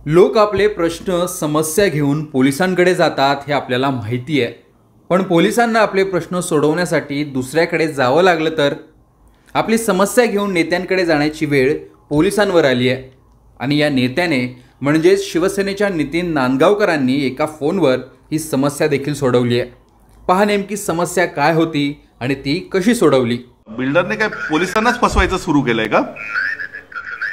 लोक आपले प्रश्न समस्या घेऊन पोलिसांकडे जातात हे आपल्याला माहिती आहे. पण पोलिसांना आपले प्रश्न सोडवण्यासाठी दुसऱ्याकडे जावं लागलं तर आपली समस्या घेऊन नेत्यांकडे जाण्याची वेळ पोलिसांवर आली आहे. आणि या नेत्याने म्हणजेच शिवसेनेच्या नितीन नांदगावकरांनी एका फोनवर ही समस्या देखील सोडवली आहे. पहा नेमकी समस्या काय होती आणि ती कशी सोडवली. बिल्डरने काय पोलिसांनाच फसवायचं सुरू केलंय का?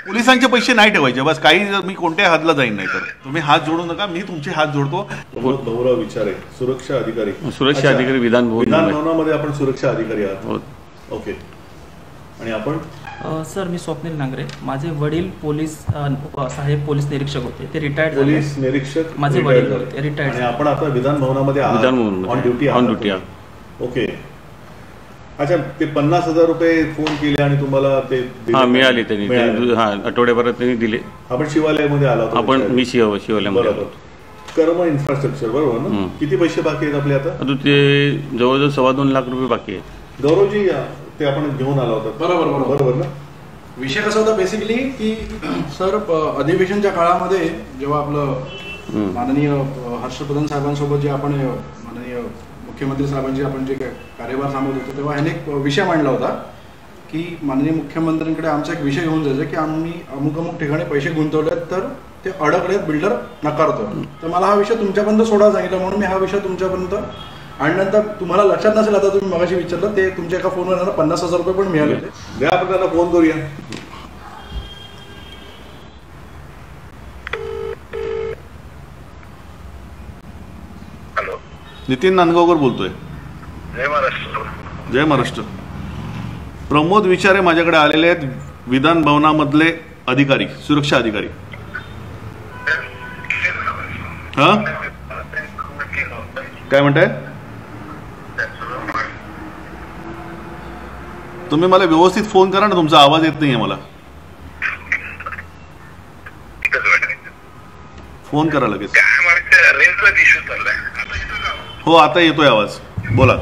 पोलिसांचे पैसे नाही ठेवायचे बस. काही मी कोणत्याही हातला जाईन नाही तर तुम्ही हात जोडू नका. मी तुमचे हात जोडतो. गौरव विचारे सुरक्षा अधिकारी विधान भवनामध्ये आपण सुरक्षा अधिकारी आहात. ओके. आणि आपण सर मी स्वप्नील नांगरे. माझे वडील पोलीस सहाय्यक पोलीस निरीक्षक होते. ते रिटायर्ड पोलीस निरीक्षक माझे वडील होते रिटायर्ड. आणि आपण आता विधान भवनामध्ये ऑन ड्युटी. ओके. अच्छा. ते 50,000 रुपये फोन केले आणि तुम्हाला ते मिळाले त्यांनी. आठवड्याभरात त्यांनी दिले. आपण शिवालयामध्ये आला होता. आपण मी शिवालयामध्ये. कर्म इन्फ्रास्ट्रक्चर बरोबर ना. किती पैसे बाकी आहेत आपले आता? ते जवळजवळ 2.25 लाख रुपये बाकी आहेत. गौरवजी ते आपण घेऊन आला होता. बरोबर ना. विषय कसा होता बेसिकली की सर अधिवेशनच्या काळामध्ये जेव्हा आपलं माननीय हर्षवर्धन साहेबांसोबत जे आपण माननीय मुख्यमंत्री साहेबांची आपण जे कार्यभार सांगत होतो तेव्हा ह्याने एक विषय मांडला होता की माननीय मुख्यमंत्र्यांकडे आमचा एक विषय घेऊन जायचा की आम्ही अमुक ठिकाणी पैसे गुंतवलेत तर ते अडकलेत, बिल्डर नकारतो. तर मला हा विषय तुमच्यापर्यंत सोडा सांगितलं म्हणून मी हा विषय तुमच्यापर्यंत आणि नंतर तुम्हाला लक्षात नसेल आता तुम्ही मगाशी विचारलं ते तुमच्या एका फोनवर 50,000 रुपये पण मिळाले. द्या आपण त्यांना फोन करूया. नितीन नांदगावकर बोलतोय. जय महाराष्ट्र. जय महाराष्ट्र. प्रमोद विचारे माझ्याकडे आलेले आहेत. विधान भवनामधले अधिकारी, सुरक्षा अधिकारी. हा काय म्हणताय? तुम्ही मला व्यवस्थित फोन करा ना. तुमचा आवाज येत नाहीये मला. फोन करा लगेच. हो आता येतोय आवाज. बोला.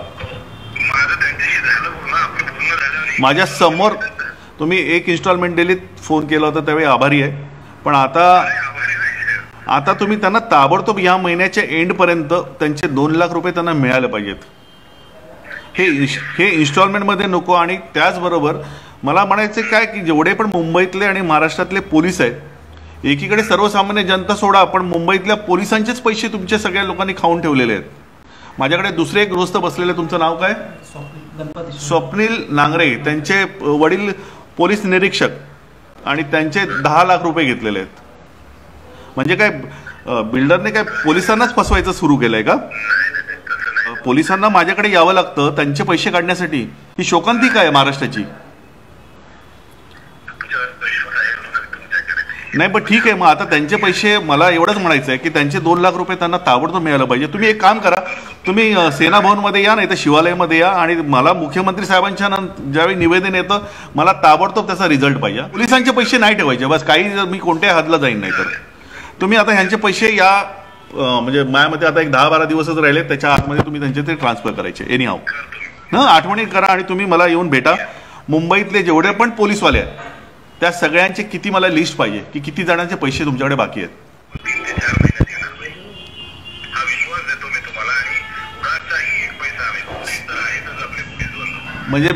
माझ्या समोर तुम्ही एक इन्स्टॉलमेंट दिलीत, फोन केला होता त्यावेळी आभारी आहे. पण आता तुम्ही त्यांना ताबडतोब या महिन्याच्या एंडपर्यंत त्यांचे 2 लाख रुपये त्यांना मिळाले पाहिजेत. हे इन्स्टॉलमेंटमध्ये नको. आणि त्याचबरोबर मला म्हणायचं काय की जेवढे पण मुंबईतले आणि महाराष्ट्रातले पोलीस आहेत, एकीकडे सर्वसामान्य जनता सोडा, पण मुंबईतल्या पोलिसांचेच पैसे तुमच्या सगळ्या लोकांनी खाऊन ठेवलेले आहेत. माझ्याकडे दुसरे एक गृहस्थ बसलेले. तुमचं नाव काय? स्वप्नील नांगरे. त्यांचे वडील पोलीस निरीक्षक आणि त्यांचे 10 लाख रुपये घेतलेले आहेत. म्हणजे काय बिल्डरने काय पोलिसांनाच फसवायचं सुरू केलंय का? पोलिसांना माझ्याकडे यावं लागतं त्यांचे पैसे काढण्यासाठी. ही शोकांतिका आहे महाराष्ट्राची. नाही पण ठीक आहे. मग आता त्यांचे पैसे मला एवढंच म्हणायचं आहे की त्यांचे 2 लाख रुपये त्यांना ताबडतोब मिळालं पाहिजे. तुम्ही एक काम करा. तुम्ही सेना भवनमध्ये या, नाही तर शिवालयामध्ये या आणि मला मुख्यमंत्री साहेबांच्या ज्यावेळी निवेदन येतं मला ताबडतोब त्याचा रिझल्ट पाहिजे. पोलिसांचे पैसे नाही ठेवायचे बस. काही मी कोणत्याही हातला जाईन नाही तर तुम्ही आता ह्यांचे पैसे या म्हणजे माझ्यामध्ये आता एक 10-12 दिवसच राहिले. त्याच्या आतमध्ये तुम्ही त्यांचे ते ट्रान्सफर करायचे. एनी हाऊ आठवणी करा आणि तुम्ही मला येऊन भेटा. मुंबईतले जेवढे पण पोलीसवाले आहेत त्या सगळ्यांचे किती मला लिस्ट पाहिजे की किती जणांचे पैसे तुमच्याकडे बाकी आहेत. म्हणजे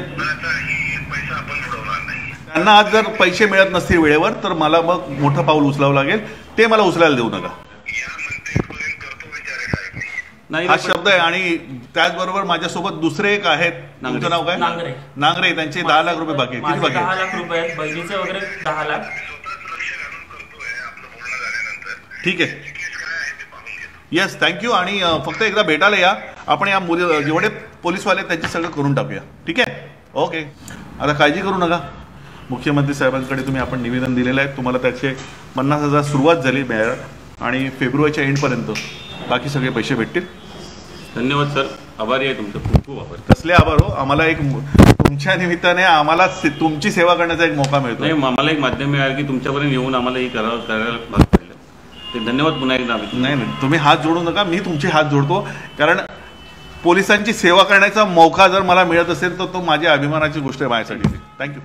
त्यांना आज जर पैसे मिळत नसतील वेळेवर तर मला मग मोठं पाऊल उचलावं लागेल. ते मला उचलायला देऊ नका. हा शब्द आहे. आणि त्याचबरोबर माझ्यासोबत दुसरे एक आहेत. तुमचं नाव काय? नांगरे. त्यांचे 10 लाख रुपये बाकी आहेत. किती बाकी? 10 लाख रुपये. बहिणीचे वगैरे 10 लाख. ठीक आहे. Yes thank you. आणि फक्त एकदा भेटायला या. आपण या जेवढे पोलीसवाले त्यांचे सगळं करून टाकूया. ठीक आहे. ओके. आता काळजी करू नका. मुख्यमंत्री साहेबांकडे तुम्ही आपण निवेदन दिलेलं आहे. तुम्हाला त्याचे 50,000 सुरुवात झाली मिळायला आणि फेब्रुवारीच्या एंडपर्यंत बाकी सगळे पैसे भेटतील. धन्यवाद सर. आभारी आहे तुमचं. खूप खूप आभार. कसले आभार हो. आम्हाला एक तुमच्या निमित्ताने आम्हाला तुमची सेवा करण्याचा एक मौका मिळतो. नाही आम्हाला एक माध्यम मिळालं की तुमच्यापर्यंत येऊन आम्हाला हे करायला भाग पडलं. ते धन्यवाद पुन्हा एकदा. नाही तुम्ही हात जोडू नका. मी तुमचे हात जोडतो. कारण पोलिसांची सेवा करण्याचा मौका जर मला मिळत असेल तर तो माझ्या अभिमानाची गोष्ट आहे माझ्यासाठी. थँक्यू.